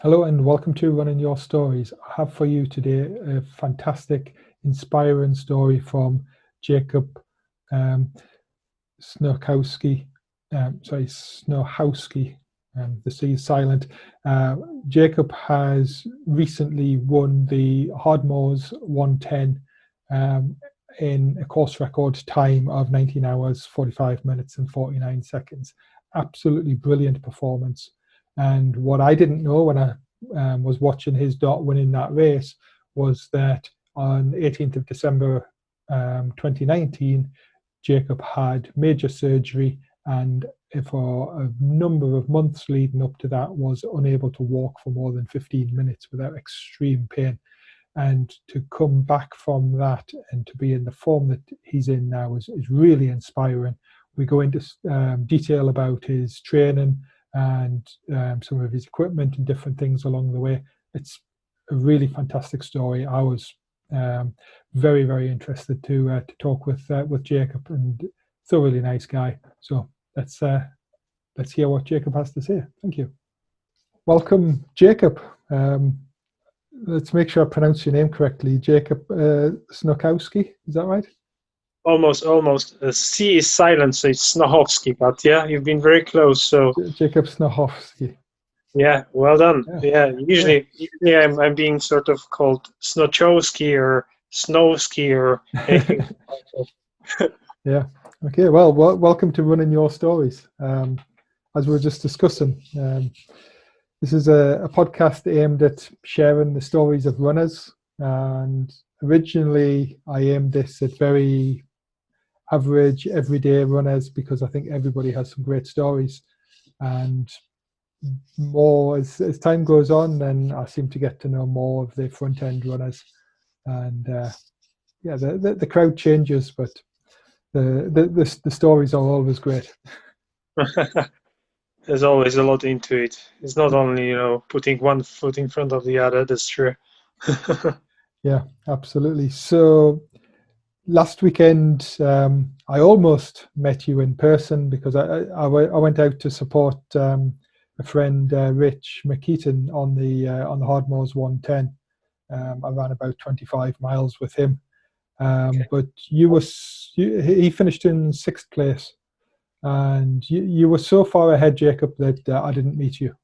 Hello and welcome to Running Your Stories. I have for you today a fantastic, inspiring story from Jacob um, Snochowski. Snochowski. The C is silent. Uh, Jacob has recently won the Hardmoors 110 in a course record time of 19 hours, 45 minutes, and 49 seconds. Absolutely brilliant performance. And what I didn't know when I was watching his dot winning that race was that on 18th of December 2019, Jacob had major surgery and for a number of months leading up to that was unable to walk for more than 15 minutes without extreme pain. And to come back from that and to be in the form that he's in now is really inspiring. We go into detail about his training and some of his equipment and different things along the way. It's a really fantastic story. I was very, very interested to talk with Jacob, and thoroughly nice guy. So let's hear what Jacob has to say. Thank you. Welcome, Jacob. Let's make sure I pronounce your name correctly. Jacob Snochowski, is that right? Almost. C is silent, so it's Snochowski. But yeah, you've been very close. So Jacob Snochowski. yeah, well done. Yeah, Yeah, yeah. usually I'm being sort of called Snochowski or Snowski or anything. Yeah. Okay. Well, welcome to Running Your Stories. As we were just discussing, this is a podcast aimed at sharing the stories of runners. And originally, I aimed this at very average, everyday runners because I think everybody has some great stories. And more as time goes on, then I seem to get to know more of the front end runners. And yeah, the crowd changes, but the stories are always great. There's always a lot into it. It's not only, putting one foot in front of the other. That's true. Yeah, absolutely. So last weekend, I almost met you in person because I went out to support a friend, Rich McKeaton, on the Hardmoors 110. I ran about 25 miles with him. But he finished in sixth place, and you were so far ahead, Jacob, that I didn't meet you.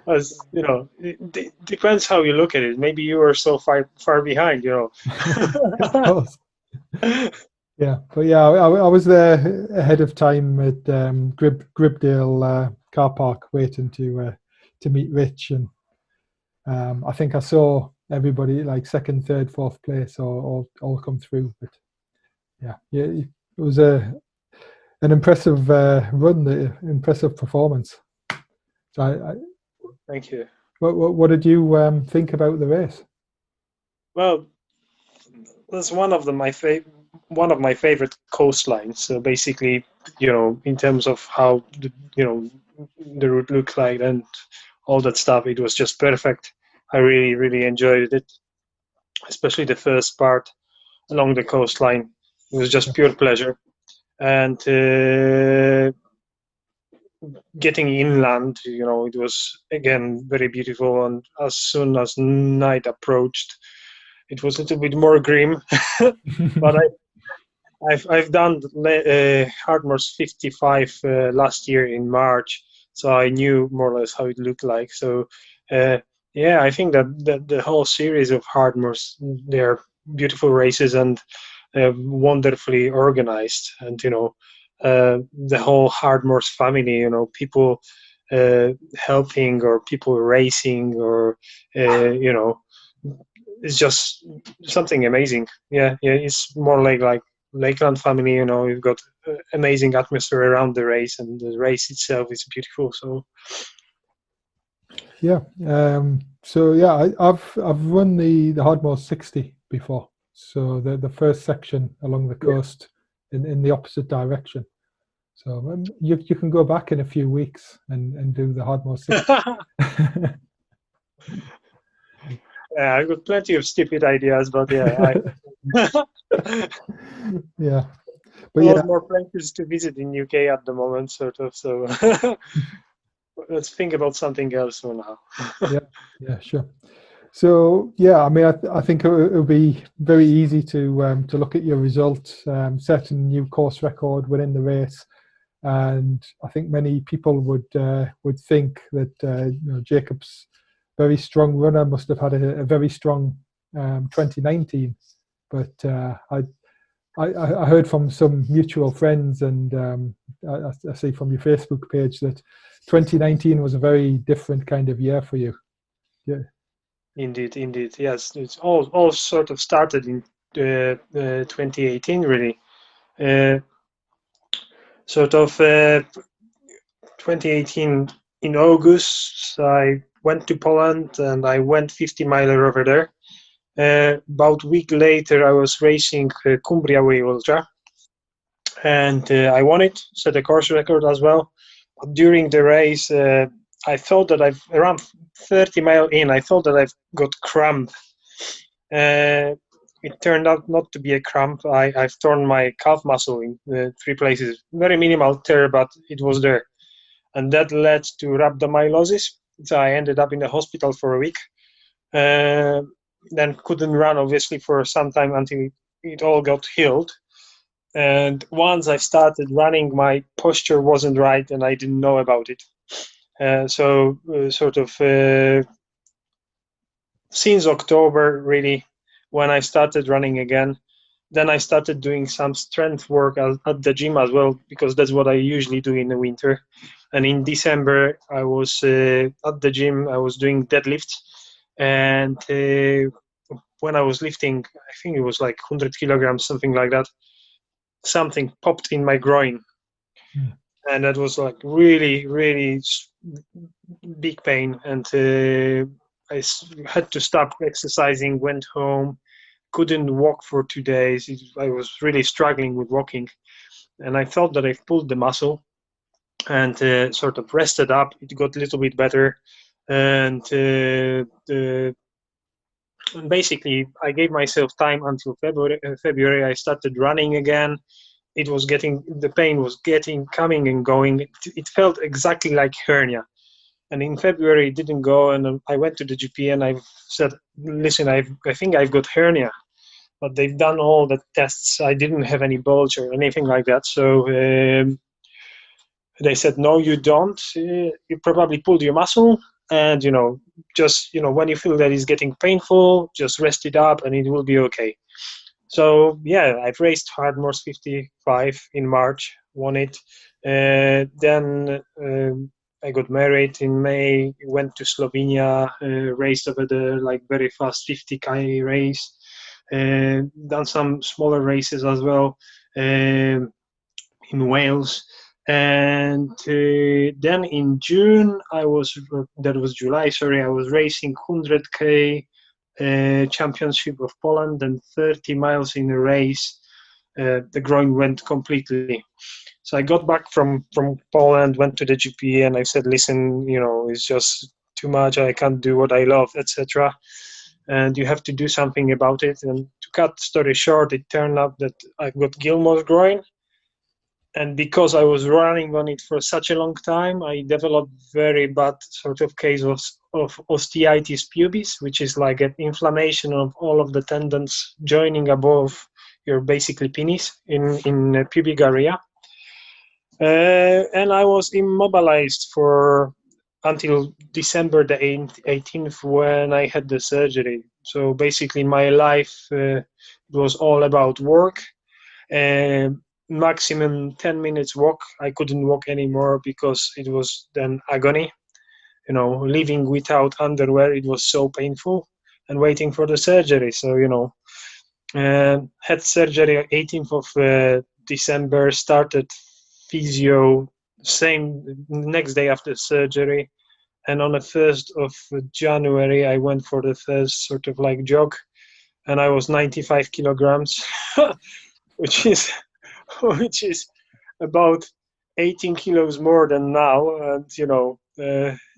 As it depends how you look at it. Maybe you are so far behind. Of course. Yeah, but yeah, I was there ahead of time at Gribdale car park waiting to meet Rich, and I think I saw everybody like second, third, fourth place all come through. But yeah, it was an impressive run, the impressive performance. So Thank you. what did you think about the race? Well, that's one of my favorite coastlines. So basically, in terms of how the route looked like and all that stuff, it was just perfect. I really, really enjoyed it, especially the first part along the coastline. It was just pure pleasure. And getting inland, it was again very beautiful. And as soon as night approached, it was a little bit more grim. But I've done Hardmoors 55 last year in March, so I knew more or less how it looked like. So yeah, I think that the whole series of Hardmoors, they're beautiful races and wonderfully organized, and the whole Hardmoors family, people helping or people racing or it's just something amazing. Yeah, it's more like Lakeland family. You've got amazing atmosphere around the race, and the race itself is beautiful. So Yeah. So yeah, I've run the Hardmore 60 before. So the first section along the yeah. coast in the opposite direction. So you can go back in a few weeks and do the Hardmore 60. Yeah, I've got plenty of stupid ideas, but yeah, Yeah. But a yeah, lot more places to visit in UK at the moment, sort of. So let's think about something else for now. yeah, yeah, sure. So yeah, I mean, I think it'll be very easy to look at your results, set a new course record within the race, and I think many people would think that Jacob's very strong runner must have had a very strong 2019. But I heard from some mutual friends, and I see from your Facebook page that 2019 was a very different kind of year for you. Yeah. Indeed, indeed. Yes, it's all sort of started in 2018, really. Uh, sort of 2018 in August, I went to Poland and I went 50 miler over there. About a week later, I was racing Cumbria Way Ultra, and I won it, set a course record as well. But during the race, I thought that I've around 30 mile in, I thought that I've got cramp. It turned out not to be a cramp. I've torn my calf muscle in 3 places. Very minimal tear, but it was there. And that led to rhabdomyolysis. So I ended up in the hospital for a week. Then couldn't run, obviously, for some time until it all got healed. And once I started running, my posture wasn't right, and I didn't know about it. Since October, really, when I started running again, then I started doing some strength work at the gym as well, because that's what I usually do in the winter. And in December, I was at the gym, I was doing deadlifts. And when I was lifting, I think it was like 100 kilograms, something like that, something popped in my groin. Mm. And that was like really, really big pain. And had to stop exercising, went home, couldn't walk for 2 days. I was really struggling with walking. And I thought that I pulled the muscle and sort of rested up. It got a little bit better. And basically, I gave myself time until February. I started running again. The pain was coming and going. It felt exactly like hernia. And in February, it didn't go. And I went to the GP and I said, listen, I think I've got hernia. But they've done all the tests. I didn't have any bulge or anything like that. So they said, no, you don't. You probably pulled your muscle. And, just, when you feel that it's getting painful, just rest it up and it will be okay. So, yeah, I've raced Hardmoors 55 in March, won it. Then I got married in May, went to Slovenia, raced over there, like very fast 50K race. Done some smaller races as well in Wales. And then in June, that was July, sorry, I was racing 100K Championship of Poland and 30 miles in a race. The groin went completely. So I got back from Poland, went to the GP, and I said, listen, it's just too much. I can't do what I love, etc. And you have to do something about it. And to cut story short, it turned out that I've got Gilmore's groin. And because I was running on it for such a long time, I developed very bad sort of case of osteitis pubis, which is like an inflammation of all of the tendons joining above your basically penis in the pubic area. And I was immobilized until December the 18th when I had the surgery. So basically my life was all about work. Maximum 10 minutes walk. I couldn't walk anymore because it was then agony. Living without underwear, it was so painful, and waiting for the surgery. So, had surgery 18th of December, started physio same next day after surgery. And on the 1st of January, I went for the first sort of like jog, and I was 95 kilograms, which is about 18 kilos more than now. And,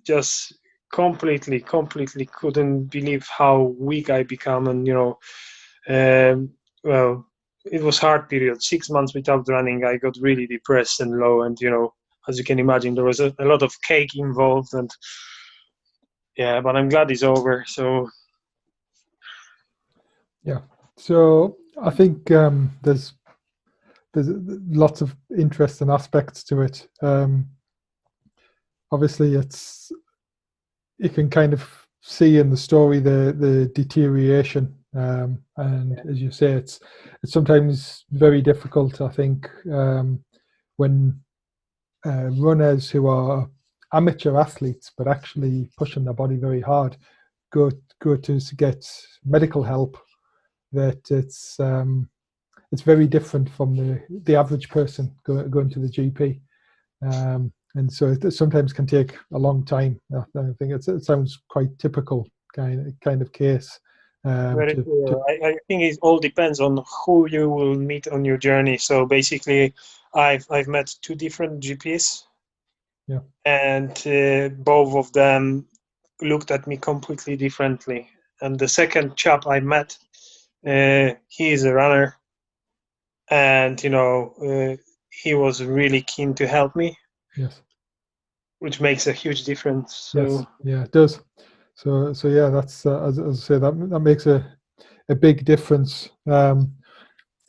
just completely couldn't believe how weak I become. And, well, it was hard period. 6 months without running, I got really depressed and low, and as you can imagine, there was a lot of cake involved, and yeah, but I'm glad it's over. So Yeah. So I think there's lots of interesting aspects to it. Obviously, you can kind of see in the story the deterioration, and as you say, it's sometimes very difficult. I think when runners who are amateur athletes but actually pushing their body very hard go to get medical help, that it's very different from the average person going to the GP. And so it sometimes can take a long time. I think it sounds quite typical kind of case. very clear. I think it all depends on who you will meet on your journey. So basically, I've met two different GPs, Yeah. and both of them looked at me completely differently. And the second chap I met, he is a runner, and he was really keen to help me. Yes. Which makes a huge difference. So yes. Yeah, it does. So yeah, that's as I say, that makes a big difference.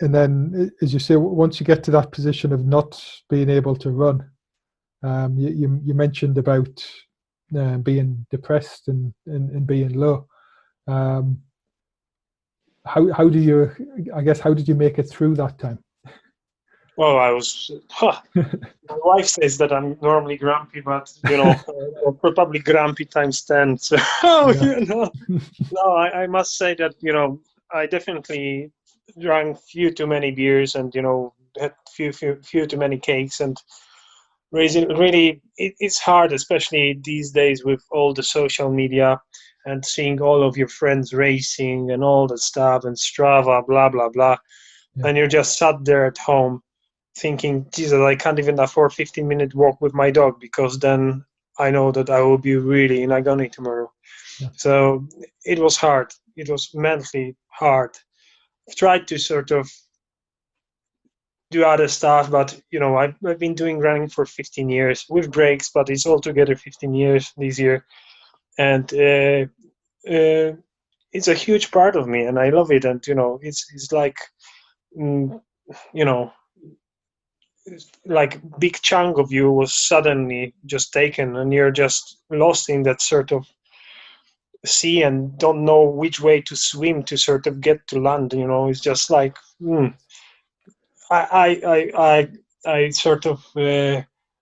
And then, as you say, once you get to that position of not being able to run, you mentioned about being depressed and being low. How do you? I guess how did you make it through that time? well, I was. My wife says that I'm normally grumpy, but or probably grumpy times 10. So Yeah. no, I must say that I definitely drank few too many beers, and had few too many cakes, and really it's hard, especially these days with all the social media and seeing all of your friends racing and all that stuff and Strava, blah blah blah, Yeah. and you're just sat there at home thinking, Jesus, I can't even afford 15-minute walk with my dog, because then I know that I will be really in agony tomorrow. Yeah. So it was hard. It was mentally hard. I've tried to sort of do other stuff, but I've been doing running for 15 years with breaks, but it's altogether 15 years this year, and it's a huge part of me, and I love it. And it's like mm, you know like big chunk of you was suddenly just taken, and you're just lost in that sort of sea and don't know which way to swim to sort of get to land. It's just like I sort of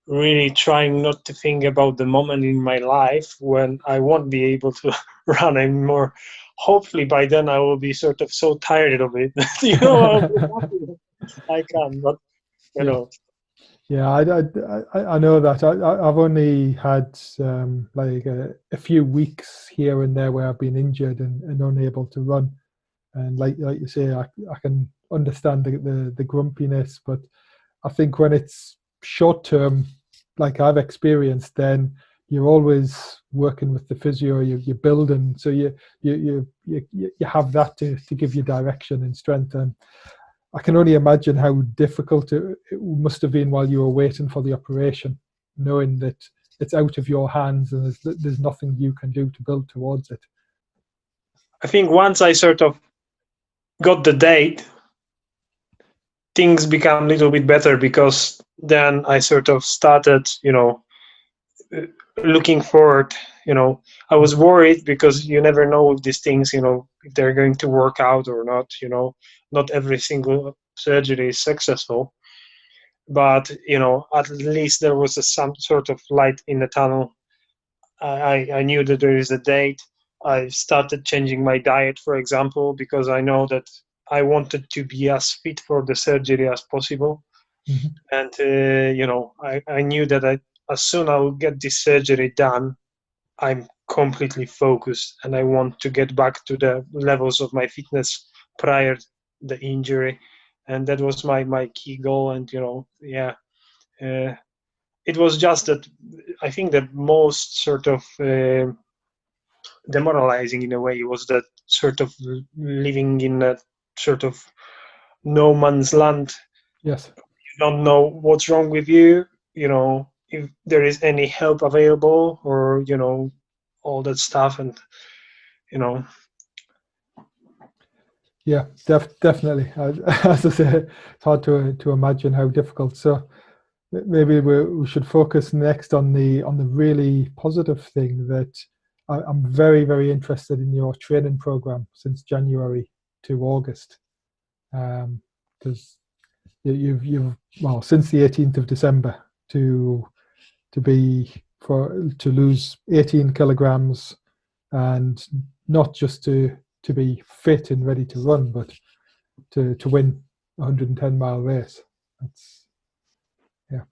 really trying not to think about the moment in my life when I won't be able to run anymore. Hopefully by then I will be sort of so tired of it that I'll be happy I can, but Yeah. Yeah, I know that. I've only had like a few weeks here and there where I've been injured and unable to run. And like you say, I can understand the grumpiness, but I think when it's short term, like I've experienced, then you're always working with the physio. You're building, so you have that to give you direction and strength. And I can only imagine how difficult it must have been while you were waiting for the operation, knowing that it's out of your hands and there's nothing you can do to build towards it. I think once I sort of got the date, things become a little bit better, because then I sort of started, looking forward. I was worried because you never know with these things, if they're going to work out or not. Not every single surgery is successful, but at least there was some sort of light in the tunnel. I knew that there is a date. I started changing my diet, for example, because I know that I wanted to be as fit for the surgery as possible. Mm-hmm. And I knew that as soon I will get this surgery done, I'm completely focused, and I want to get back to the levels of my fitness prior to the injury, and that was my key goal. And it was just that I think the most sort of demoralizing in a way was that sort of living in a sort of no man's land. Yes. You don't know what's wrong with you, if there is any help available, or all that stuff. And you know Yeah, definitely. As I say, it's hard to imagine how difficult. So maybe we should focus next on the really positive thing that I'm very, very interested in your training program since January to August. Because you've well, since the 18th of December to lose 18 kilograms, and not just to be fit and ready to run, but to win a 110-mile race. That's yeah.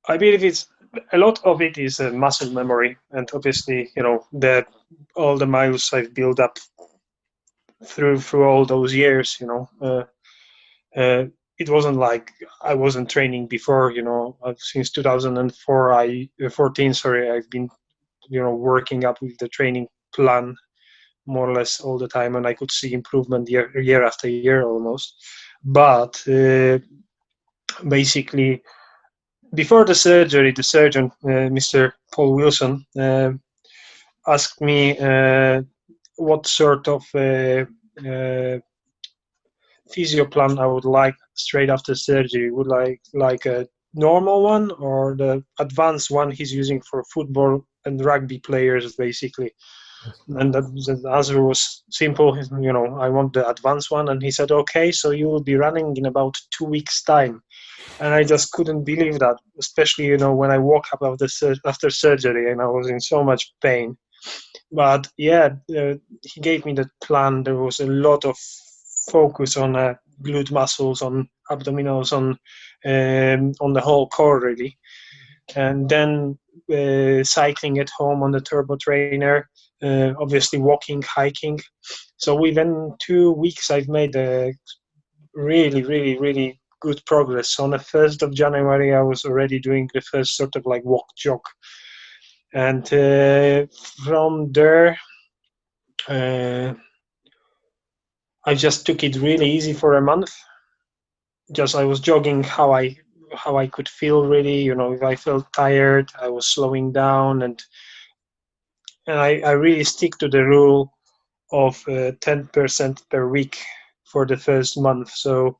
I believe it's a lot of it is muscle memory, and obviously, that all the miles I've built up through all those years. Uh, it wasn't like I wasn't training before. Since 2004, 14. Sorry, I've been working up with the training plan more or less all the time, and I could see improvement year after year almost. But basically, before the surgery, the surgeon, Mr. Paul Wilson, asked me what sort of physio plan I would like straight after surgery. Would like a normal one, or the advanced one he's using for football and rugby players, basically. Yes. And the answer was simple. I want the advanced one. And he said, okay, so you will be running in about 2 weeks' time. And I just couldn't believe that, especially when I woke up after surgery and I was in so much pain. But yeah, he gave me the plan. There was a lot of focus on glute muscles, on abdominals, on the whole core really. And then cycling at home on the turbo trainer, obviously walking, hiking. So within 2 weeks, I've made a really, really, really good progress. On the 1st of January, I was already doing the first sort of like walk jog. And from there, uh, I just took it really easy for a month. Just I was jogging how I could feel really. If I felt tired, I was slowing down, and I really stick to the rule of 10% per week for the first month. So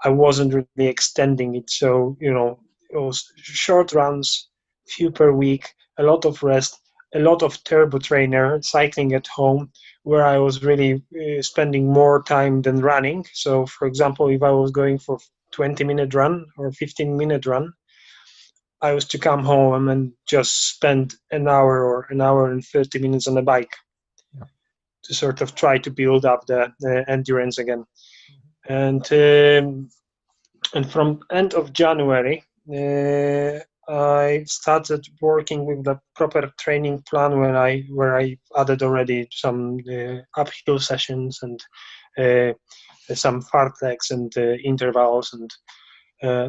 I wasn't really extending it. So, it was short runs, few per week, a lot of rest, a lot of turbo trainer, cycling at home, where I was really spending more time than running. So, for example, if I was going for 20-minute run or 15-minute run, I was to come home and just spend an hour or an hour and 30 minutes on the bike. Yeah. To sort of try to build up the endurance again. And from end of January, I started working with the proper training plan where I added already some uphill sessions and some fartleks and intervals and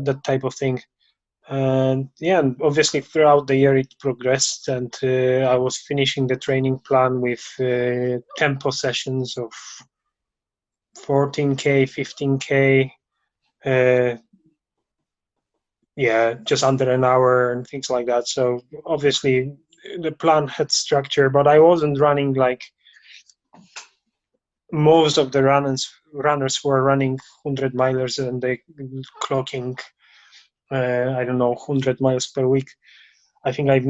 that type of thing. And yeah, and obviously throughout the year it progressed, and I was finishing the training plan with tempo sessions of 14k, 15k, yeah, just under an hour and things like that. So obviously the plan had structure, but I wasn't running like most of the runners who are running 100 milers and they clocking I don't know 100 miles per week. I think I've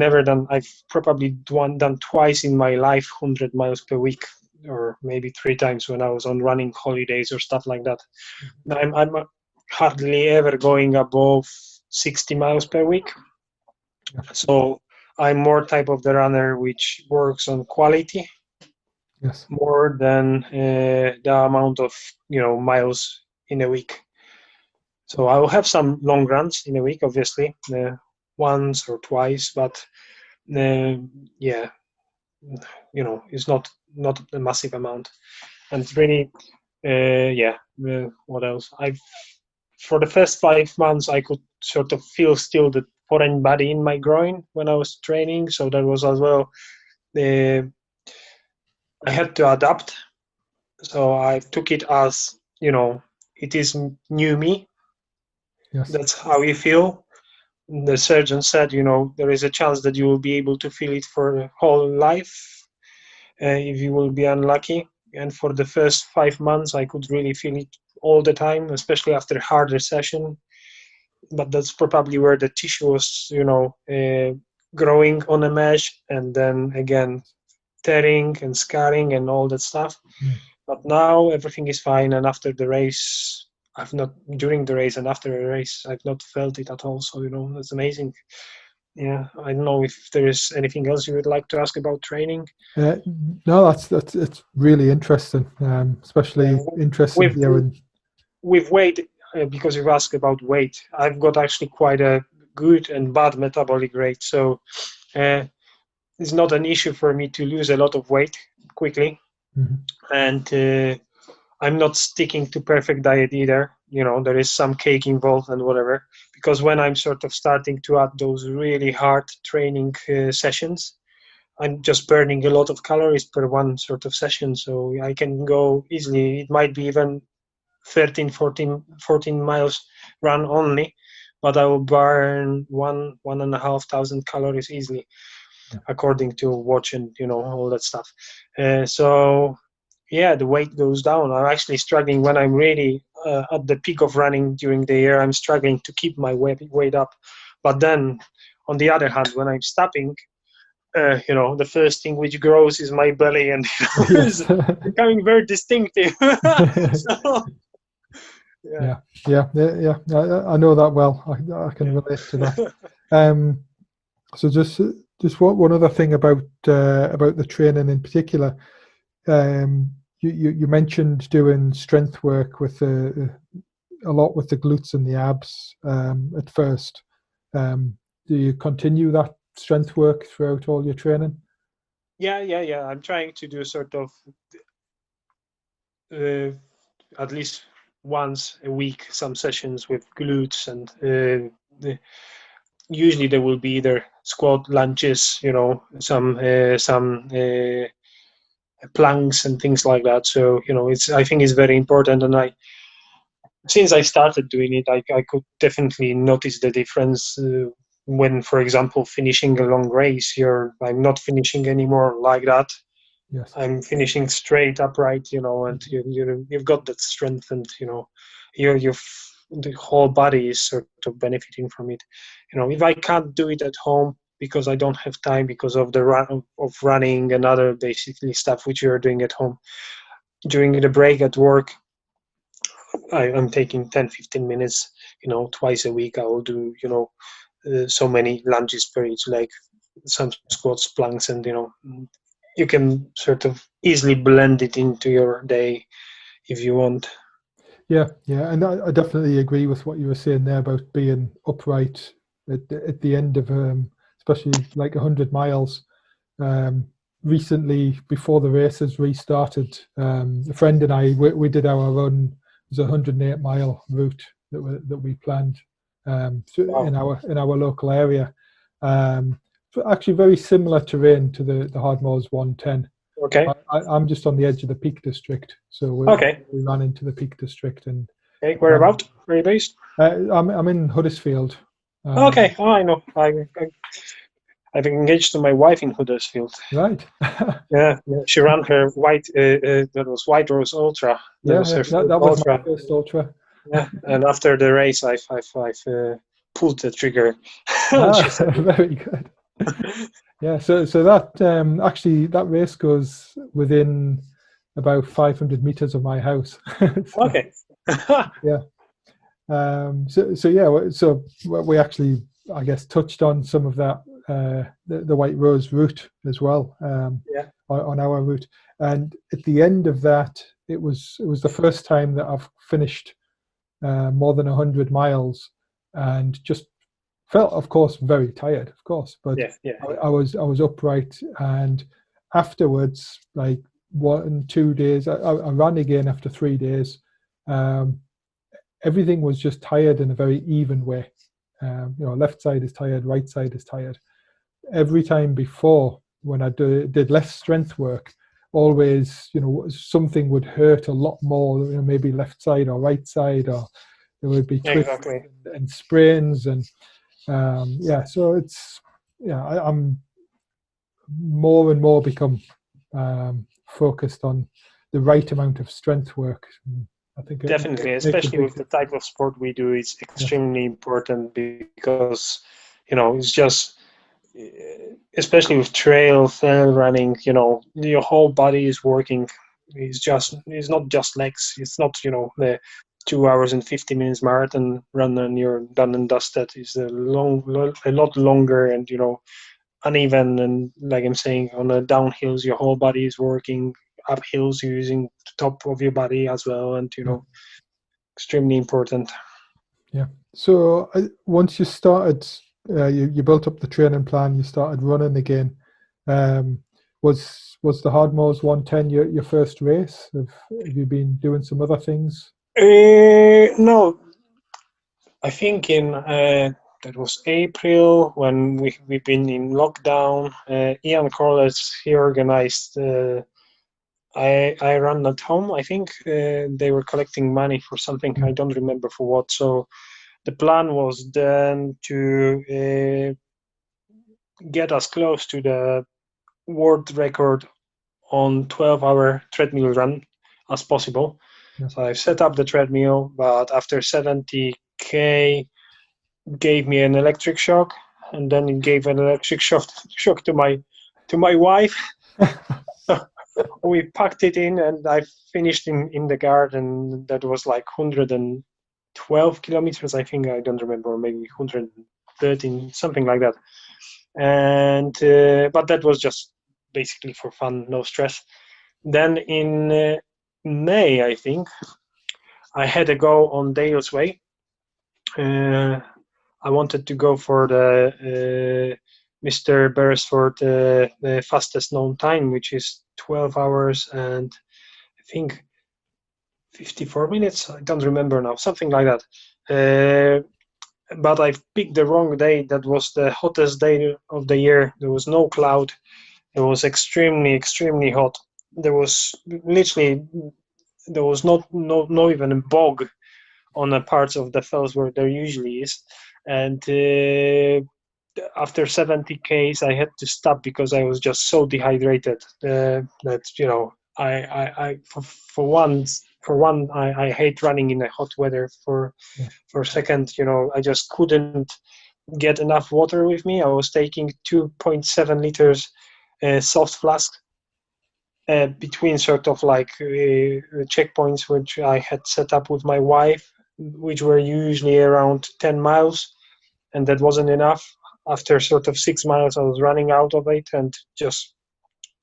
probably done twice in my life 100 miles per week, or maybe 3 times when I was on running holidays or stuff like that. I'm hardly ever going above 60 miles per week. Yeah. So I'm more type of the runner which works on quality Yes. more than the amount of miles in a week. So I will have some long runs in a week, obviously, once or twice, but yeah, it's not a massive amount. And really, yeah, what else? For the first 5 months, I could sort of feel still the foreign body in my groin when I was training. So that was as well, I had to adapt. So I took it as, it is new me. Yes. That's how you feel. The surgeon said, there is a chance that you will be able to feel it for the whole life if you will be unlucky. And for the first 5 months, I could really feel it all the time, especially after harder session. But that's probably where the tissue was, growing on a mesh, and then again tearing and scarring and all that stuff. Mm. But now everything is fine, and after the race, during the race and after a race, I've not felt it at all. So that's amazing. Yeah, I don't know if there is anything else you would like to ask about training. No, that's it's really interesting, especially Yeah, interesting with hearing. with weight, because you've asked about weight, I've got actually quite a good and bad metabolic rate. So uh, it's not an issue for me to lose a lot of weight quickly, Mm-hmm. and I'm not sticking to perfect diet either. There is some cake involved and whatever, because when I'm sort of starting to add those really hard training sessions, I'm just burning a lot of calories per one sort of session. So I can go easily. It might be even 13, 14 miles run only, but I will burn 1,500 calories easily, Yeah. according to watch and all that stuff. So yeah, the weight goes down. I'm actually struggling when I'm really at the peak of running during the year. I'm struggling to keep my weight up. But then, on the other hand, when I'm stopping, the first thing which grows is my belly, and it's Yes. becoming very distinctive. So, yeah. Yeah. I know that well. I can relate to that. Um, so just one other thing about the training in particular. You mentioned doing strength work with a lot with the glutes and the abs at first. Do you continue that strength work throughout all your training? Yeah. I'm trying to do sort of uh, at least once a week some sessions with glutes, and usually there will be either squat lunges, some planks and things like that. So I think it's very important, and since I started doing it, I could definitely notice the difference. When, for example, finishing a long race, I'm not finishing anymore like that. Yes. I'm finishing straight upright, and you've got that strength, and the whole body is sort of benefiting from it. If I can't do it at home because I don't have time because of the run of running and other basically stuff which you're doing at home, during the break at work, I'm taking 10-15 minutes, twice a week. I will do, so many lunges per each leg, some squats, planks, and you can sort of easily blend it into your day if you want. Yeah, and I definitely agree with what you were saying there about being upright at the end of especially like 100 miles. Um, Recently, before the races restarted, a friend and we did our run. It was a 108-mile route that we planned Wow. in our local area. Actually, very similar terrain to the Hardmoors 110. Okay. I'm just on the edge of the Peak District, so Okay. we ran into the Peak District, and Okay. Where um, about? Where are you based? I'm in Huddersfield. Okay. Oh, I know. I've engaged to my wife in Huddersfield. Right. Yeah. She ran her that was White Rose Ultra. That was Yeah, her that, first that was my ultra. first ultra. Yeah. And after the race, I've pulled the trigger. And she Ah, said, very good. Yeah, so that actually that race goes within about 500 meters of my house. So, okay. yeah. So yeah, so we actually, I guess, touched on some of that the White Rose route as well Yeah. on our route, and at the end of that, it was the first time that I've finished more than 100 miles, and just felt, of course, very tired, of course, but Yeah. I was upright, and afterwards, like 1 2 days, I ran again after 3 days. Um, Everything was just tired in a very even way. Left side is tired, right side is tired. Every time before, when I did less strength work, always, something would hurt a lot more, maybe left side or right side, or there would be twists Exactly. and sprains, and so I'm more and more become focused on the right amount of strength work. I think it Definitely, makes a especially big with the type difference. of sport we do, it's Yes. extremely important because, it's just, especially with trail running, your whole body is working. It's not just legs. It's not, the 2 hours and 50 minutes marathon run and you're done and dusted. It's a lot longer and, uneven. And like I'm saying, on the downhills, your whole body is working. Up hills, you're using the top of your body as well. And, Yeah. extremely important. Yeah. So once you started, you built up the training plan. You started running again. Um, was the Hardmoors 110 your first race? Have you been doing some other things? No, I think in that was April when we've been in lockdown. Ian Corliss, he organized. I ran at home. I think they were collecting money for something. I Mm. don't remember for what. So the plan was then to get us close to the world record on 12-hour treadmill run as possible. Yeah. So I set up the treadmill, but after 70K gave me an electric shock, and then it gave an electric shock to my wife. We packed it in, and I finished in the garden. That was like 112 kilometers, I think. I don't remember, maybe 113, something like that. And but that was just basically for fun, no stress. Then in May, I think, I had a go on Dale's Way. Uh, I wanted to go for the Mr. Beresford the fastest known time, which is 12 hours and I think 54 minutes. I don't remember now, something like that. But I picked the wrong day. That was the hottest day of the year. There was no cloud. It was extremely, extremely hot. There was literally no even a bog on the parts of the fells where there usually is. And after 70 Ks, I had to stop because I was just so dehydrated that I hate running in the hot weather. Yeah. For a second, I just couldn't get enough water with me. I was taking 2.7 liters soft flask between sort of like checkpoints which I had set up with my wife, which were usually around 10 miles, and that wasn't enough. After sort of 6 miles, I was running out of it and just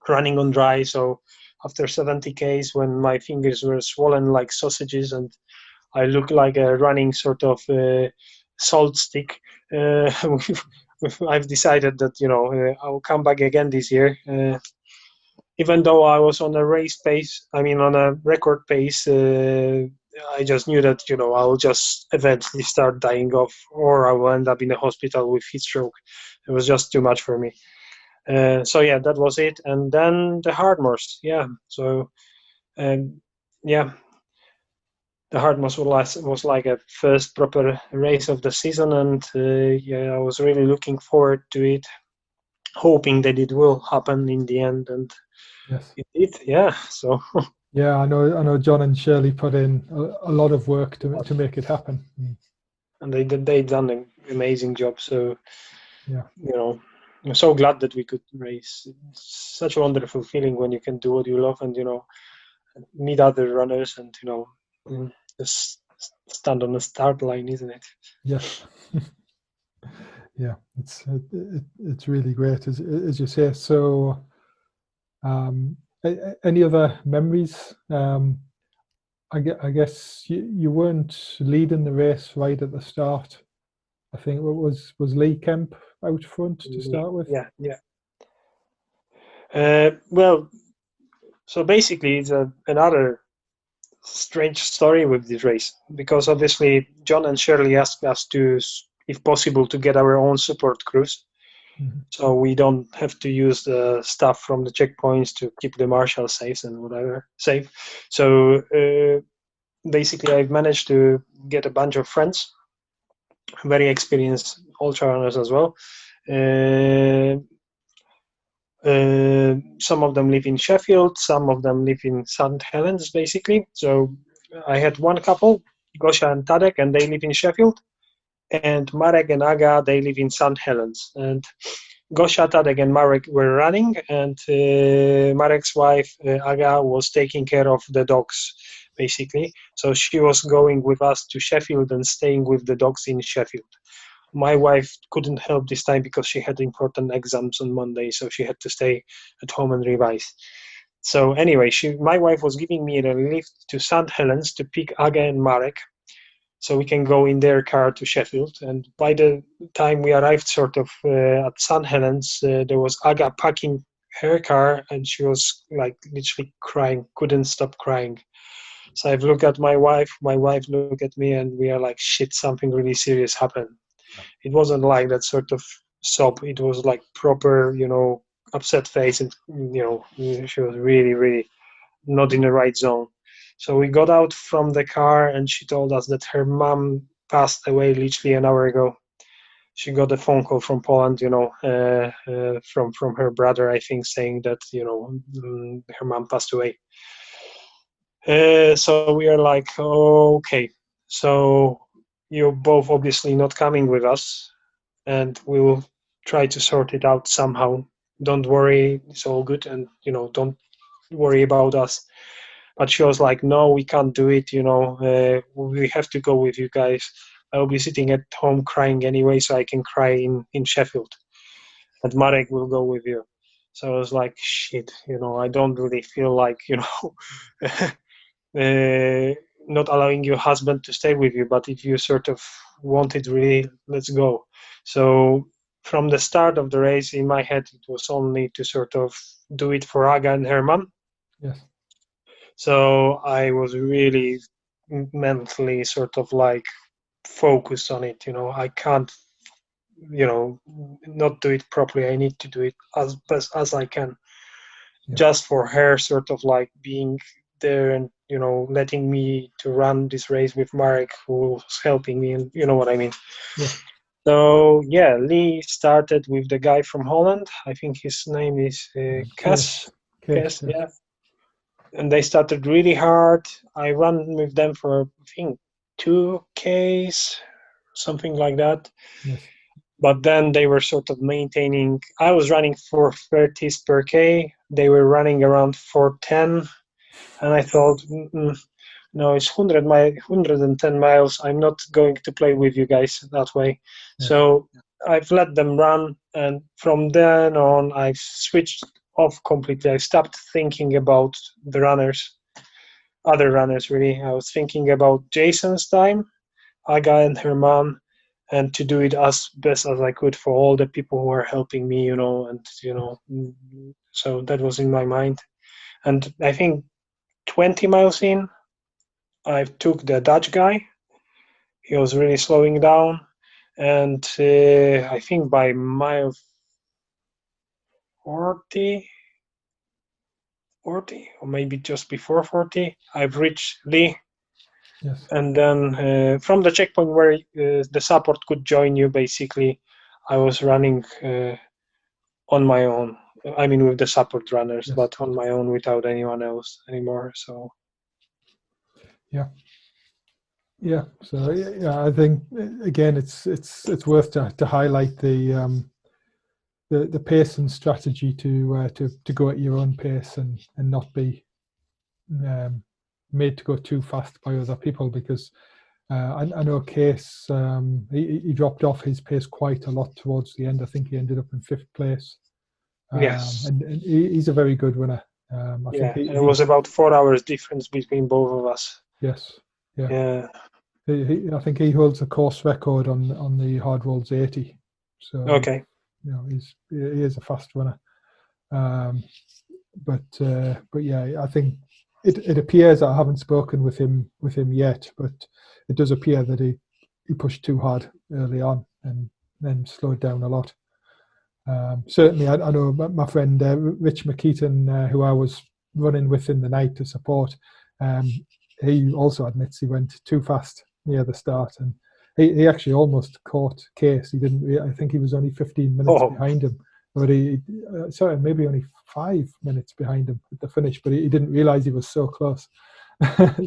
running on dry. So after 70 Ks, when my fingers were swollen like sausages and I looked like a running sort of salt stick, I've decided that I'll come back again this year. Even though I was on a on a record pace, I just knew that I'll just eventually start dying off, or I will end up in a hospital with heat stroke. It was just too much for me. So yeah, that was it. And then the Hardmoors, yeah. So yeah, the Hardmoors was like a first proper race of the season, and yeah, I was really looking forward to it, hoping that it will happen in the end, and Yes. it did. Yeah, so. Yeah, I know John and Shirley put in a lot of work to make it happen. And they done an amazing job. So Yeah. I'm so glad that we could race. It's such a wonderful feeling when you can do what you love and meet other runners and just stand on the start line, isn't it? Yes. Yeah, it's really great as you say. So, any other memories? I guess you weren't leading the race right at the start. I think it was Lee Kemp out front to start with. Yeah, yeah. Well, so basically, it's another strange story with this race because obviously John and Shirley asked us to, if possible, to get our own support crews. So we don't have to use the stuff from the checkpoints to keep the marshal safe and whatever safe. So basically, I've managed to get a bunch of friends, very experienced ultra runners as well. Some of them live in Sheffield, some of them live in St. Helens, basically. So I had one couple, Gosla and Tadek, and they live in Sheffield. And Marek and Aga, they live in St. Helens. And Gosla, Tadek, and Marek were running, and Marek's wife, Aga, was taking care of the dogs, basically. So she was going with us to Sheffield and staying with the dogs in Sheffield. My wife couldn't help this time because she had important exams on Monday, so she had to stay at home and revise. So anyway, my wife was giving me a lift to St. Helens to pick Aga and Marek, so we can go in their car to Sheffield. And by the time we arrived sort of at St. Helens, there was Aga packing her car, and she was like literally crying, couldn't stop crying. So I've looked at my wife looked at me, and we are like, shit, something really serious happened. It wasn't like that sort of sob. It was like proper, upset face, and she was really, really not in the right zone. So we got out from the car, and she told us that her mom passed away literally an hour ago. She got a phone call from Poland, from her brother, I think, saying that her mom passed away. So we are like, okay, so you're both obviously not coming with us, and we will try to sort it out somehow. Don't worry, it's all good, and don't worry about us. But she was like, no, we can't do it, we have to go with you guys. I'll be sitting at home crying anyway, so I can cry in Sheffield, and Marek will go with you. So I was like, shit, I don't really feel like not allowing your husband to stay with you, but if you sort of want it really, let's go. So from the start of the race, in my head, it was only to sort of do it for Aga and her mom. Yes. So I was really mentally sort of like focused on it. I can't, not do it properly. I need to do it as best as I can, just for her sort of like being there and letting me to run this race with Marek, who was helping me, and you know what I mean. Yeah. So yeah, Lee started with the guy from Holland. I think his name is Kes. Yeah. And they started really hard. I ran with them for I think 2Ks, something like that. Yes. But then they were sort of maintaining. I was running 430s per K. They were running around 410. And I thought, no, it's 110 miles. I'm not going to play with you guys that way. Yes. So I've let them run. And from then on, I've switched off completely. I stopped thinking about the other runners, really. I was thinking about Jason's time, Aga and her mom, and to do it as best as I could for all the people who are helping me, so that was in my mind. And I think 20 miles in, I took the Dutch guy. He was really slowing down. And I think by mile 40, or maybe just before 40, I've reached Lee. Yes. And then from the checkpoint where the support could join you, basically, I was running on my own. I mean, with the support runners, Yes. but on my own without anyone else anymore. So yeah. So yeah, I think again, it's worth to highlight the pace and strategy to go at your own pace and not be made to go too fast by other people, because I know Case, he dropped off his pace quite a lot towards the end. I think he ended up in 5th place. yes, and he's a very good winner. I think it was about 4 hours difference between both of us. Yes. Yeah. I think he holds the course record on the Hardmoors 80. So Okay. he is a fast runner. But yeah, I think it appears, I haven't spoken with him yet, but it does appear that he pushed too hard early on and then slowed down a lot. Certainly, I know my friend Rich McKeaton, who I was running with in the night to support, um, he also admits he went too fast near the start, and he actually almost caught Case. He didn't. I think he was only 15 minutes Oh, behind him, but sorry, maybe only 5 minutes behind him at the finish. But he didn't realize he was so close.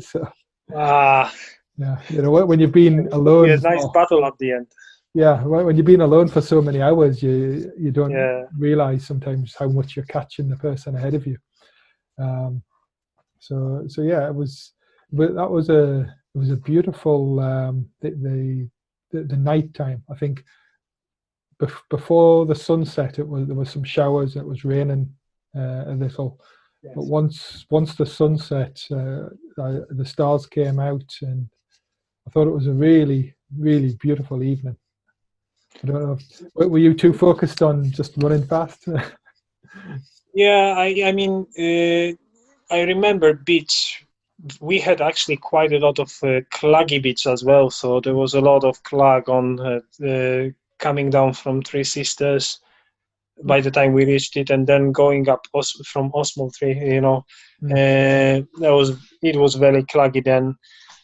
So ah, yeah, when you've been it would be a alone nice for battle at the end. yeah, when you've been alone for so many hours, you don't Yeah, realize sometimes how much you're catching the person ahead of you. Um, so yeah, but that was a beautiful the night time. I think before the sunset, there was some showers. It was raining a little, but yes. once the sunset, the stars came out, and I thought it was a really beautiful evening. I don't know. Were you too focused on just running fast? Yeah, I mean, I remember beach. We had actually quite a lot of claggy beach as well, so there was a lot of clag on coming down from Three Sisters by the time we reached it, and then going up from Osmo 3, it was very claggy then,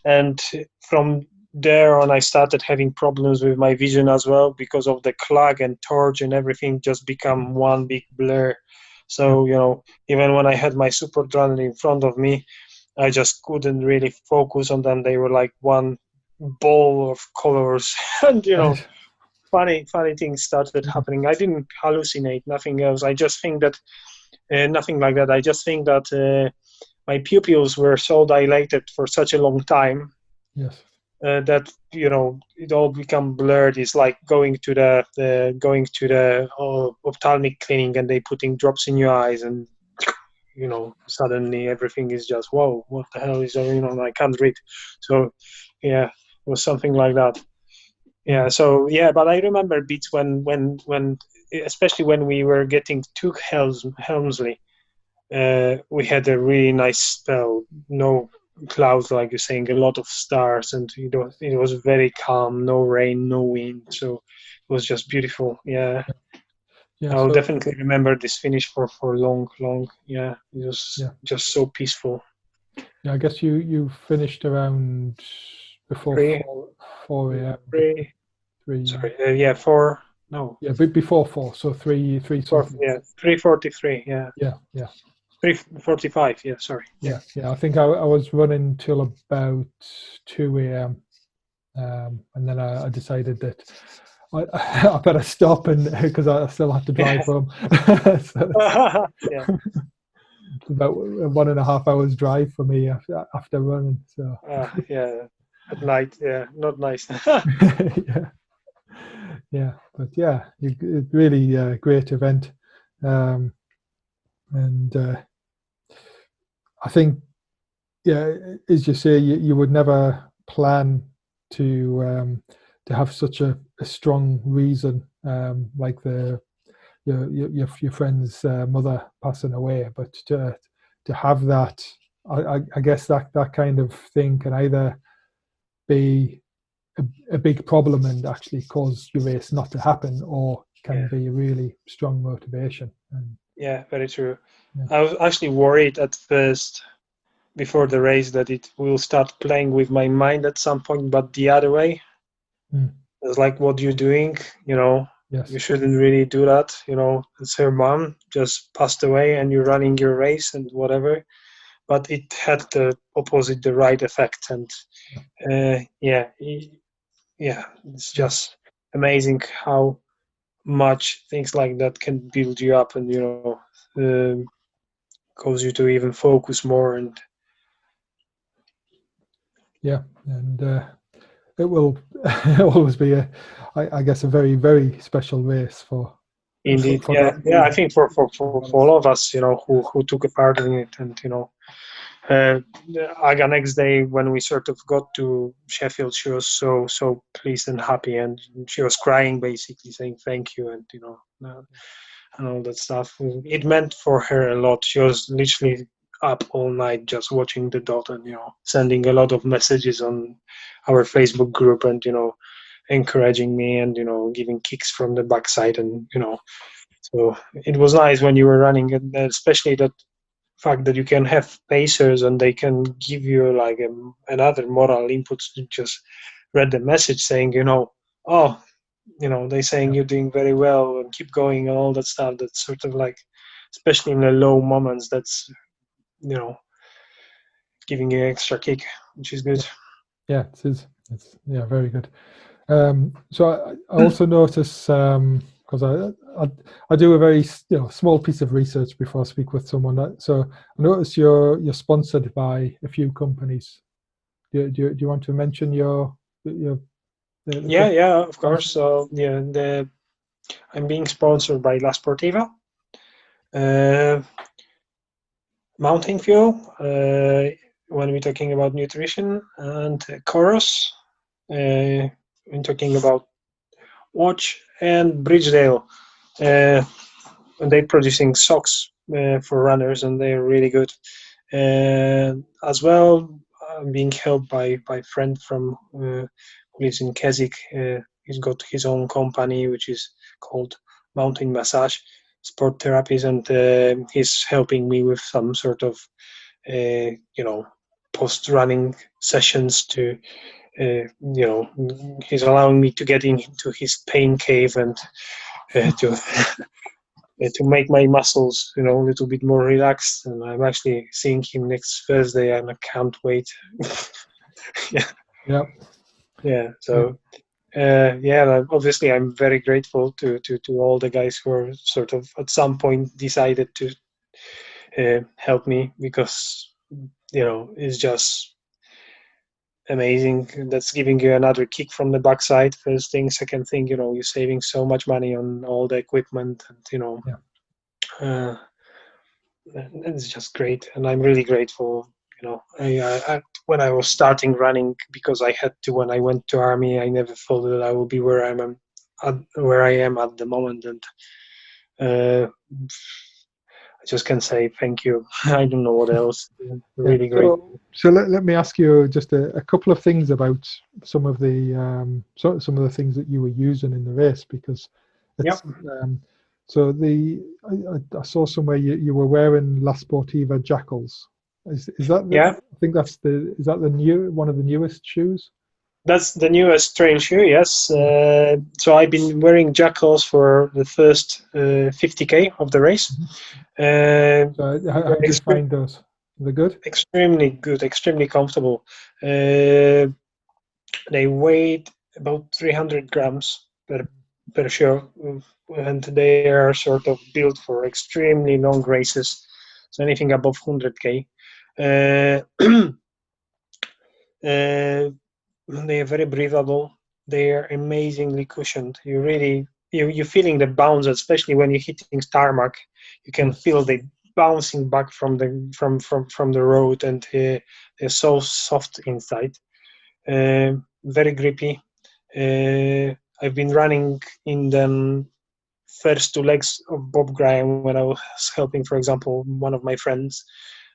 and from there on I started having problems with my vision as well because of the clag and torch and everything just become one big blur. Yeah. So even when I had my super drone in front of me, I just couldn't really focus on them. They were like one ball of colors and Right. funny things started happening. I didn't hallucinate, nothing else. I just think that nothing like that. I just think that my pupils were so dilated for such a long time Yes. that it all become blurred. It's like going to the ophthalmic clinic and they putting drops in your eyes and suddenly everything is just whoa, what the hell is going on? I can't read. So yeah, it was something like that. Yeah, so yeah, but I remember bits when especially when we were getting to Helmsley, we had a really nice spell. No clouds, like you're saying, a lot of stars, and it was very calm. No rain, no wind, so it was just beautiful. Yeah, Yeah. I'll So definitely remember this finish for long. Yeah, it was yeah. just so peaceful. Yeah. I guess you finished around before Three, 4 a.m. didn't you? three. 3. Sorry, yeah, four. No, Yeah, but before 4, so 3 four. something. Yeah, 3:43. Yeah, Yeah. Yeah. 3:45. Yeah, sorry. Yeah. Yeah. I think I was running till about 2 a.m. And then I decided that I better stop and because I still have to drive home. So Yeah. it's about 1.5 hours drive for me after running. So Yeah. At night. Yeah. Not nice. yeah, yeah, but yeah, really great event, um, and I think yeah, as you say, you would never plan to have such a strong reason like your friend's mother passing away, but to have that, I guess that kind of thing can either be a big problem and actually cause your race not to happen, or can Yeah. be a really strong motivation. And Yeah. Very true. yeah, I was actually worried at first before the race that it will start playing with my mind at some point, but the other way. mm, It's like, what you doing? You yes, shouldn't really do that. It's her mom just passed away and you're running your race and whatever. But it had the opposite, the right effect. And yeah, yeah, it's yeah, just amazing how much things like that can build you up and, cause you to even focus more. And yeah, and it will always be I guess, a very special race indeed, for yeah, that yeah, I reason, think as for well as all of us, who took a part in it and, Aga next day when we sort of got to Sheffield, she was so pleased and happy, and she was crying basically, saying thank you and and all that stuff. It meant for her a lot. She was literally up all night just watching the dot and sending a lot of messages on our Facebook group and encouraging me and giving kicks from the backside and So it was nice when you were running, and especially that fact that you can have pacers and they can give you like another moral input to just read the message saying, oh, they saying Yeah. you're doing very well and keep going and all that stuff. That's sort of like, especially in the low moments, that's giving you an extra kick, which is good. Yeah, it is. It's very good. So I also notice because I do a very small piece of research before I speak with someone. So I notice you're sponsored by a few companies. Do you want to mention the Yeah, of companies? course. So I'm being sponsored by La Sportiva, uh, Mountain Fuel, when we're talking about nutrition, and Chorus, when talking about watch, and Bridgedale. And they're producing socks for runners, and they're really good. As well, I'm being helped by a friend from who lives in Keswick. He's got his own company, which is called Mountain Massage Sport Therapies, and he's helping me with some sort of post-running sessions to he's allowing me to get into his pain cave and to to make my muscles a little bit more relaxed. And I'm actually seeing him next Thursday and I can't wait. Yeah. Yeah. So obviously I'm very grateful to all the guys who are sort of at some point decided to help me, because it's just amazing. That's giving you another kick from the backside. First thing. Second thing, you're saving so much money on all the equipment, and uh, it's just great. And I'm really grateful. I when I was starting running, because I had to when I went to army, I never thought that I would be where where I am at the moment, and I just can say thank you. I don't know what else. Yeah. Really grateful. So let me ask you just a couple of things about some of the some of the things that you were using in the race, because Yep. it's so I saw somewhere you were wearing La Sportiva Jackals. Is that Yeah. I think is that the new one of the newest shoes? That's the newest trail shoe, yes. Yeah. So I've been wearing Jackals for the first 50K of the race. So how They're do you find those? They're good? extremely good, extremely comfortable. They weigh about 300 grams per shoe, and they are sort of built for extremely long races, so anything above 100K. Uh, uh, They are very breathable. They are amazingly cushioned. You're feeling the bounce, especially when you're hitting tarmac. You can Yes. feel the bouncing back from the road, and they're so soft inside. Very grippy. I've been running in them first two legs of Bob Graham when I was helping, for example, one of my friends,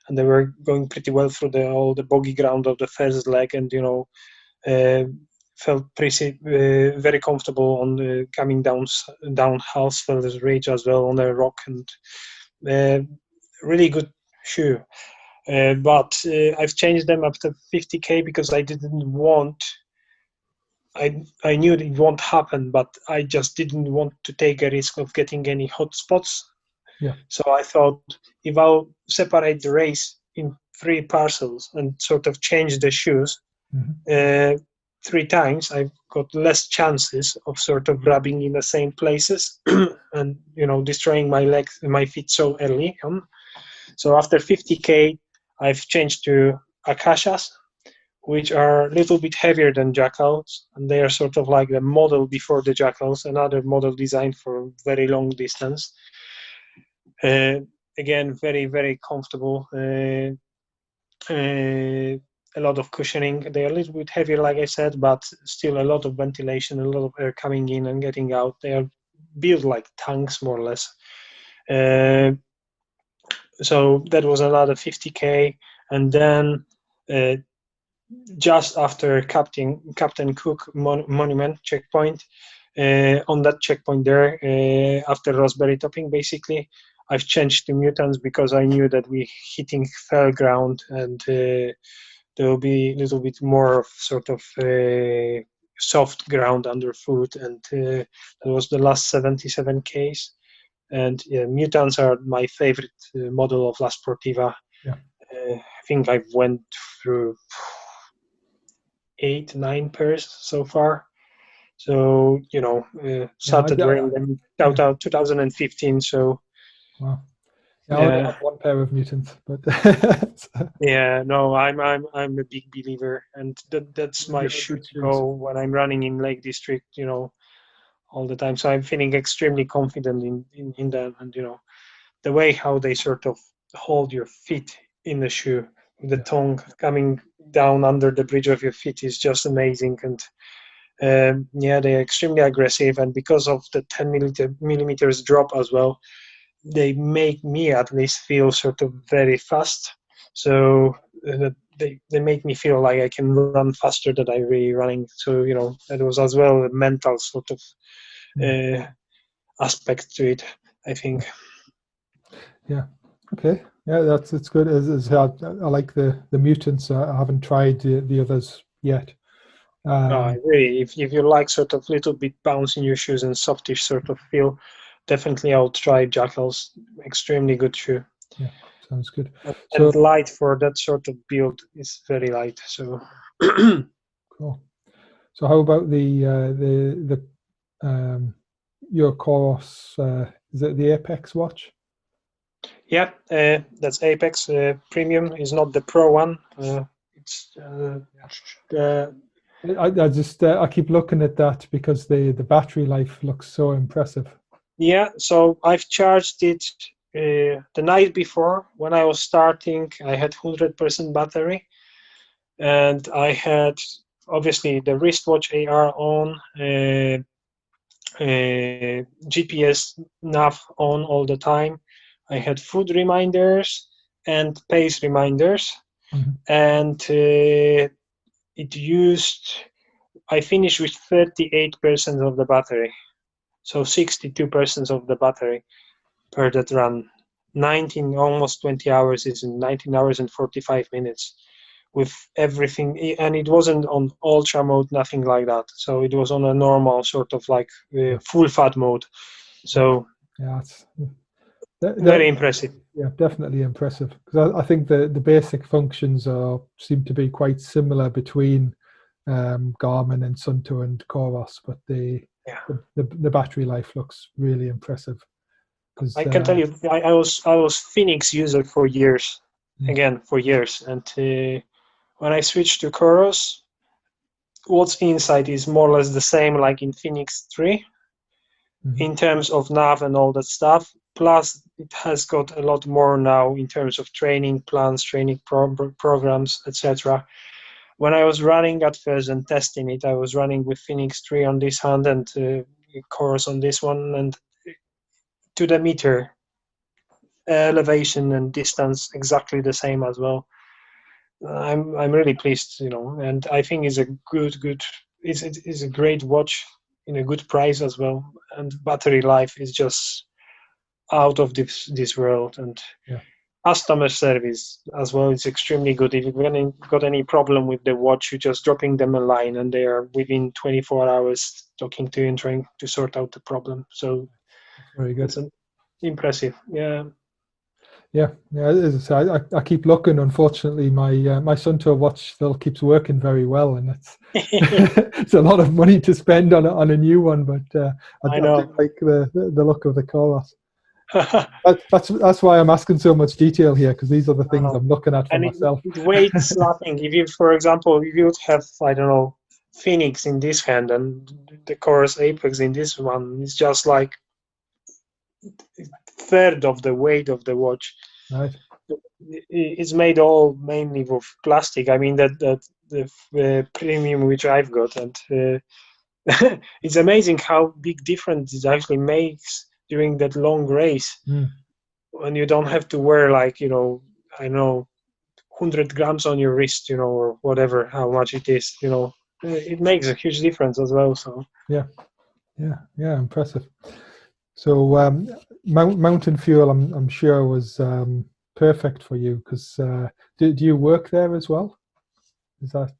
and they were going pretty well through all the boggy ground of the first leg, and uh, felt pretty very comfortable on the coming down Halsfelder's Ridge as well on the rock, and uh, really good shoe. But I've changed them after 50K because I didn't want. I knew it won't happen, but I just didn't want to take a risk of getting any hot spots. Yeah. So I thought, if I'll separate the race in three parcels and sort of change the shoes, Mm-hmm. three times, I've got less chances of sort of rubbing in the same places and destroying my feet so early on. So after 50K, I've changed to Akashas, which are a little bit heavier than Jackals, and they are sort of like the model before the Jackals, another model designed for very long distance. Uh, Again, very, very comfortable. A lot of cushioning. They're a little bit heavier, like I said, but still a lot of ventilation, a lot of air coming in and getting out. They are built like tanks, more or less. So that was another 50K, and then just after Captain Cook Monument checkpoint, on that checkpoint there, after raspberry topping, basically, I've changed to mutants because I knew that we hitting fair ground and there will be a little bit more of sort of soft ground underfoot, and that was the last 77 Ks. And mutants are my favorite model of La Sportiva. Yeah. I think I've went through 8-9 pairs so far. So started wearing them out 2015. So wow. Yeah, I only have one pair of mutants, but yeah, no, I'm a big believer, and that's my shoe to go when I'm running in Lake District, all the time. So I'm feeling extremely confident in them, and the way how they sort of hold your feet in the shoe, the tongue coming down under the bridge of your feet is just amazing. And they're extremely aggressive, and because of the 10 millimeters drop as well, they make me at least feel sort of very fast. So they make me feel like I can run faster than I really running. So that was as well a mental sort of aspect to it, I think. Yeah. Okay. Yeah, it's good. I like the mutants. I haven't tried the others yet. Really, if you like sort of little bit bounce in your shoes and softish sort of feel, definitely I'll try Jackal's. Extremely good shoe. Yeah, sounds good. And light for that sort of build is very light. So cool. So how about your course? Is it the Apex watch? Yeah, that's Apex Premium. Is not the Pro one. It's I keep looking at that because the battery life looks so impressive. Yeah, so I've charged it the night before when I was starting. I had 100% battery, and I had obviously the wristwatch AR on, GPS nav on all the time. I had food reminders and pace reminders, and I finished with 38% of the battery, so 62% of the battery per that run. 19, almost 20 hours is in 19 hours and 45 minutes with everything. And it wasn't on ultra mode, nothing like that. So it was on a normal sort of like full fat mode. So yeah, it's very impressive. Yeah, definitely impressive. Because I think the basic functions seem to be quite similar between Garmin and Sunto and Coros, but the battery life looks really impressive. I can tell you, I was Phoenix user for years, and when I switched to Coros, what's inside is more or less the same like in Phoenix 3 in terms of nav and all that stuff. Plus, it has got a lot more now in terms of training plans, training programs, etc. When I was running at first and testing it, I was running with Phoenix 3 on this hand and Coros on this one, and to the meter, elevation and distance exactly the same as well. I'm really pleased, and I think it's a it's a great watch in a good price as well, and battery life is just out of this world, and customer service as well is extremely good. If you've got any problem with the watch, you just dropping them a line and they are within 24 hours talking to you and trying to sort out the problem. So very good. It's impressive. Yeah. As I say, I keep looking. Unfortunately, my Sunto watch still keeps working very well, and it's a lot of money to spend on a new one. But I do like the look of the Coros. That's why I'm asking so much detail here, because these are the things I'm looking at for myself. It weights nothing. If you, for example, if you would have, I don't know, Phoenix in this hand and the Coros Apex in this one, it's just like third of the weight of the watch. Right. It's made all mainly of plastic. I mean the premium which I've got, and it's amazing how big difference it actually makes during that long race when you don't have to wear like I don't know 100 grams on your wrist, or whatever how much it is. It makes a huge difference as well. So yeah. Yeah, impressive. So mountain fuel, I'm sure was perfect for you because do you work there as well? Is that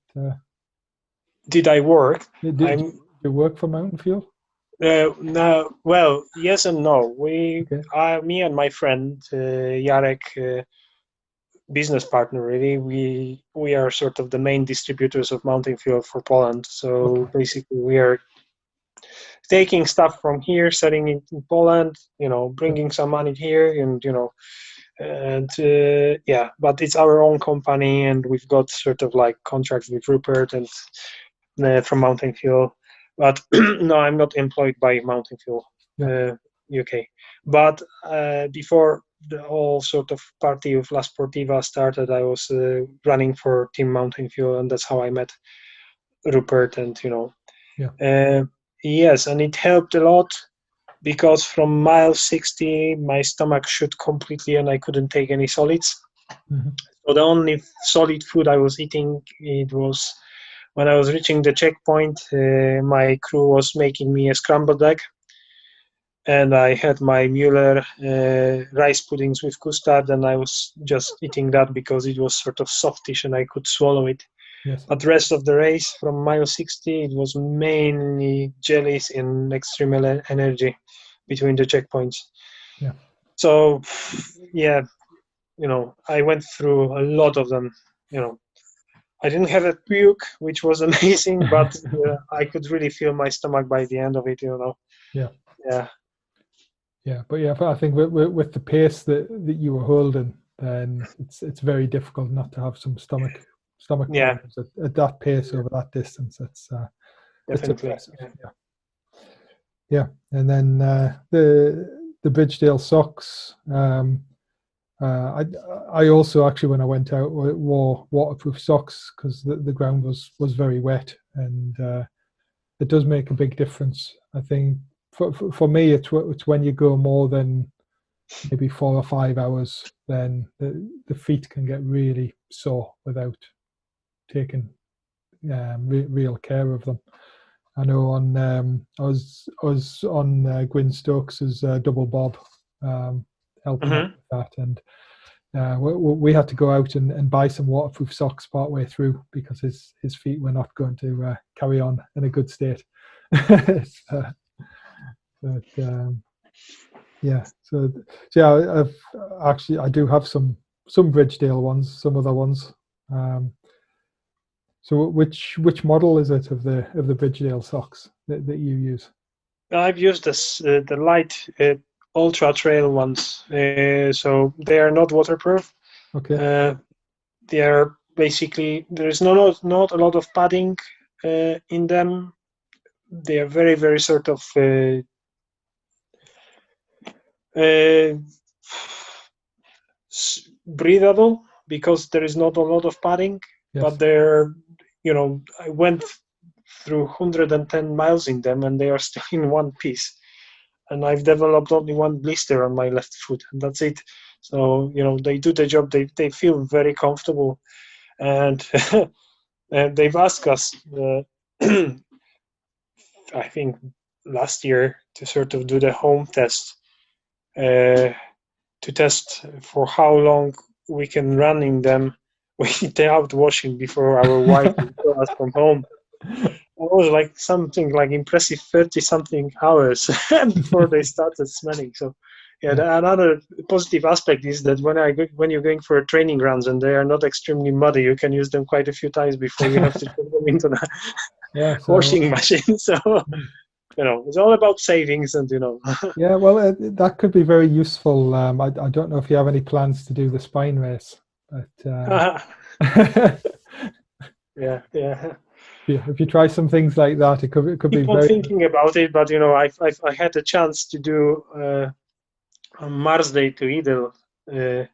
Did I work? do I'm you work for mountain fuel? no. Well, yes and no. Okay. Me and my friend Jarek, business partner, really. We are sort of the main distributors of mountain fuel for Poland. Okay. So basically, we are taking stuff from here, selling it in Poland. Yeah. Bringing some money here, and yeah. But it's our own company, and we've got sort of like contracts with Rupert and from Mountain Fuel. But no, I'm not employed by Mountain Fuel Yeah. UK. But before the whole sort of party of La Sportiva started, I was running for Team Mountain Fuel, and that's how I met Rupert. And Yeah. yes, and it helped a lot because from mile 60, my stomach shut completely, and I couldn't take any solids. Hmm. So the only solid food I was eating, it was when I was reaching the checkpoint. My crew was making me a scrambled egg, and I had my Mueller rice puddings with custard, and I was just eating that because it was sort of softish and I could swallow it. Yes. But the rest of the race, from mile 60, it was mainly jellies and extreme energy between the checkpoints. Yeah. So, yeah, I went through a lot of them. I didn't have a puke, which was amazing, but I could really feel my stomach by the end of it. Yeah. Yeah. Yeah. But yeah, but I think with the pace that you were holding, then it's very difficult not to have some stomach Yeah, problems at that pace over that distance. It's definitely. impressive. Yeah. Yeah. Yeah. And then the Bridgedale socks. I also actually, when I went out, wore waterproof socks because the ground was very wet, and it does make a big difference. I think for me, it's when you go more than maybe 4 or 5 hours, then the feet can get really sore without taking real care of them. I know I was on Gwyn Stokes's double bob, helping out Hmm. with that, and we had to go out and buy some waterproof socks part way through because his feet were not going to carry on in a good state. So, but yeah, so yeah, I do have some Bridgedale ones, some other ones. Um, so which model is it of the Bridgedale socks that you use? I've used the light ultra trail ones, so they are not waterproof. Okay. Uh, they are basically there is not a lot of padding in them. They are very very sort of uh, breathable because there is not a lot of padding, but Yes. I went through 110 miles in them and they are still in one piece. And I've developed only one blister on my left foot, and that's it. So, they do the job. They feel very comfortable. And, and they've asked us, I think last year, to sort of do the home test, uh, to test for how long we can run in them without washing before our wife will call us from home. It was like something like impressive 30 something hours before they started smelling. So yeah, Yeah. another positive aspect is that when you're going for training runs and they are not extremely muddy, you can use them quite a few times before you have to put them into the Yeah. So washing machine. So it's all about savings and yeah, well, that could be very useful. I don't know if you have any plans to do the spine race, but yeah, yeah. yeah, if you try some things like that, it could be Keep on very thinking about it, but I had a chance to do on Mars Day to Idle, the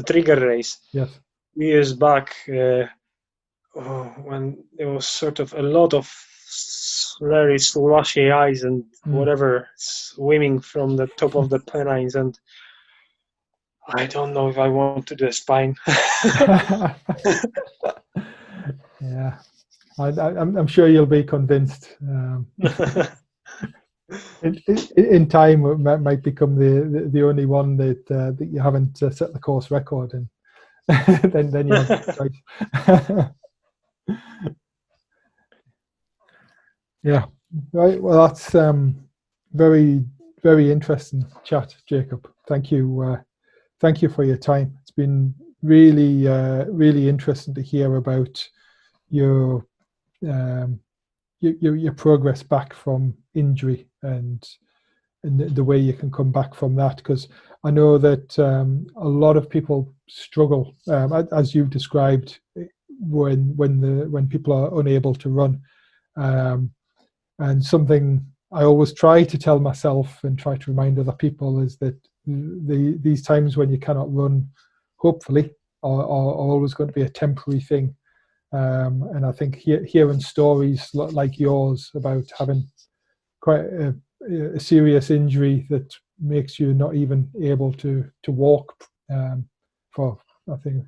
trigger race yes. years back, when there was sort of a lot of very slushy ice and Mm. whatever swimming from the top of the Pennines, and I don't know if I want to do a spine. Yeah, I'm sure you'll be convinced. In time, it might become the only one that you haven't set the course record, and then you have no choice. Yeah, right. Well, that's very, very interesting chat, Jacob. Thank you. Thank you for your time. It's been really, really interesting to hear about your your progress back from injury and the way you can come back from that. Because I know that a lot of people struggle, as you've described, when people are unable to run. And something I always try to tell myself and try to remind other people is that these times when you cannot run, hopefully, are always going to be a temporary thing. And I think hearing stories like yours about having quite a serious injury that makes you not even able to walk for, I think,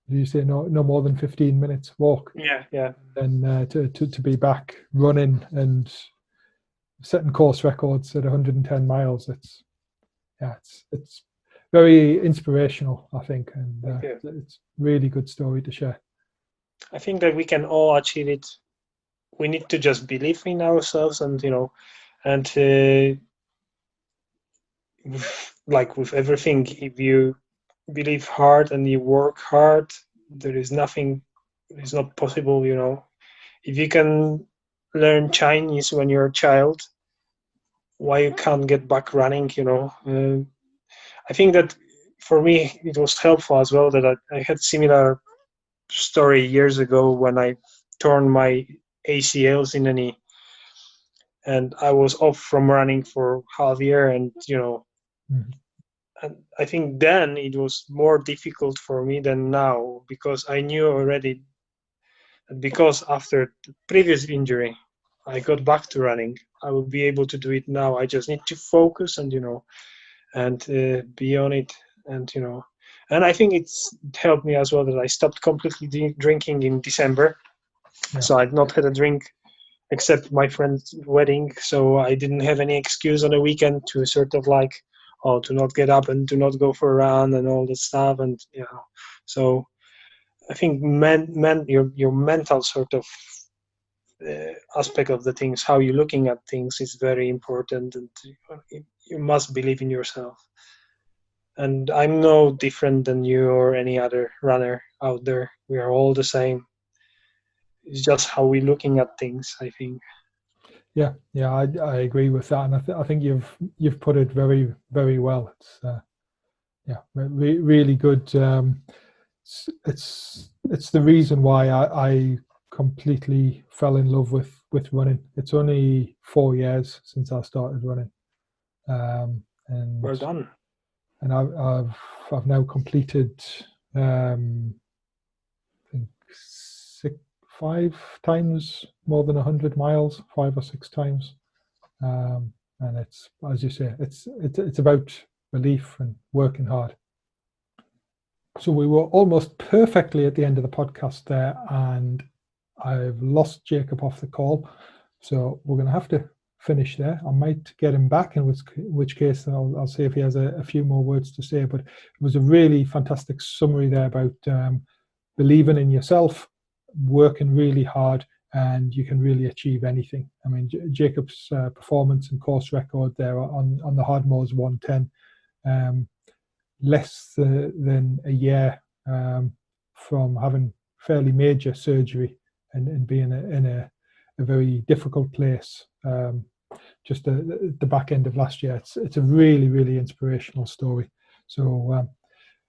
did you say no more than 15 minutes walk? Yeah. And to be back running and setting course records at 110 miles, it's very inspirational, I think, and it's really good story to share. I think that we can all achieve it. We need to just believe in ourselves, and like with everything, if you believe hard and you work hard, there is nothing is not possible. If you can learn Chinese when you're a child, why you can't get back running? I think that for me it was helpful as well that I had similar story years ago when I torn my ACLs in a knee, and I was off from running for half a year, and and I think then it was more difficult for me than now, because I knew already that because after the previous injury I got back to running, I will be able to do it now. I just need to focus and be on it, and I think it helped me as well that I stopped completely drinking in December. So I'd not had a drink except my friend's wedding, so I didn't have any excuse on the weekend to sort of like, to not get up and to not go for a run and all that stuff. And so I think your mental sort of aspect of the things, how you're looking at things, is very important, and you must believe in yourself. And I'm no different than you or any other runner out there. We are all the same. It's just how we're looking at things, I think. Yeah, I agree with that, and I think you've put it very, very well. It's really good. It's the reason why I completely fell in love with running. It's only 4 years since I started running, and Well done. And I've now completed I think 5 times more than 100 miles, 5 or 6 times. And it's, as you say, it's about belief and working hard. So we were almost perfectly at the end of the podcast there, and I've lost Jacob off the call. So we're going to have to finish there. I might get him back, in which case I'll see if he has a few more words to say. But it was a really fantastic summary there about believing in yourself, working really hard, and you can really achieve anything. I mean, Jacob's performance and course record there on the Hardmoors 110, less than a year from having fairly major surgery and being in a very difficult place. Just the back end of last year. It's a really, really inspirational story. So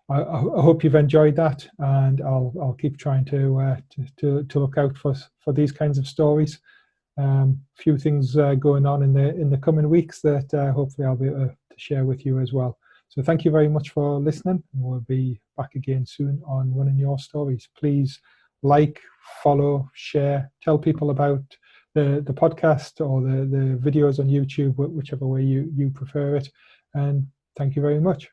I hope you've enjoyed that, and I'll keep trying to look out for these kinds of stories. Few things going on in the coming weeks that hopefully I'll be able to share with you as well. So thank you very much for listening. We'll be back again soon on Running Your Stories. Please like, follow, share, tell people about the podcast or the videos on YouTube, whichever way you prefer it. And thank you very much.